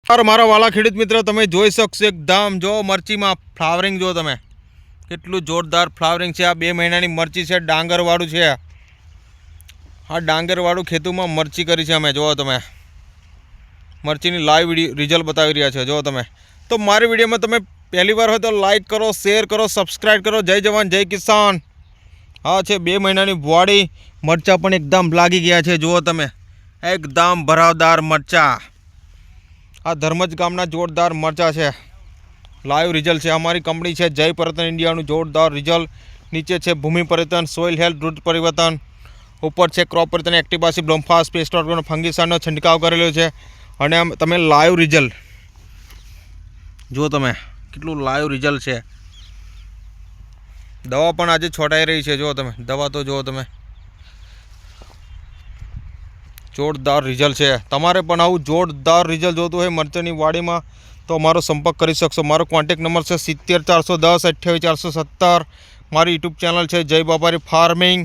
મારા વાલા ખેડૂત મિત્ર, તમે જોઈ શકશો એકદમ જો મરચીમાં ફ્લાવરિંગ જો તમે કેટલું જોરદાર ફ્લાવરિંગ છે। આ 2 મહિનાની મરચી છે, ડાંગરવાળું છે। આ ડાંગરવાળું ખેતરમાં મરચી કરી છે અમે। જો તમે મરચીની લાઈવ રિઝલ્ટ બતાવી રહ્યા છે। જો તમે તો મારી વિડીયોમાં તમે પહેલી વાર હોય તો લાઈક કરો, શેર કરો, સબસ્ક્રાઈબ કરો। જય જવાન જય કિસાન। હા છે 2 મહિનાની વાડી, મરચાં પણ એકદમ લાગી ગયા છે। જુઓ તમે એકદમ ભરાવદાર મરચાં। આ ધર્મજ ગામના જોરદાર મરચાં છે, લાઈવ રિઝલ્ટ છે। અમારી કંપની છે જય પરિવર્તન ઇન્ડિયાનું જોરદાર રિઝલ્ટ। નીચે છે ભૂમિ પરિવર્તન, સોઇલ હેલ્થ, રૂટ પરિવર્તન, ઉપર છે ક્રોપ પરિવર્તન, એક્ટિવાસી, બ્લોમફાસ, પેસ્ટ ઓર્ગન, ફંગીસાઇડનો છંટકાવ કરેલો છે। અને તમે લાઈવ રિઝલ્ટ જુઓ, તમે કેટલું લાઈવ રિઝલ્ટ છે। દવા પણ આજે છોટાઈ રહી છે। જુઓ તમે દવા તો જુઓ તમે, જોરદાર રિઝલ્ટ છે। તમારે પણ આવું જોરદાર રિઝલ્ટ જોતું હોય મરચાની વાડીમાં તો અમારો સંપર્ક કરી શકશો। મારો કોન્ટેક્ટ નંબર છે 70 410 28 417। મારી યુટ્યુબ ચેનલ છે જય બાપારી ફાર્મિંગ।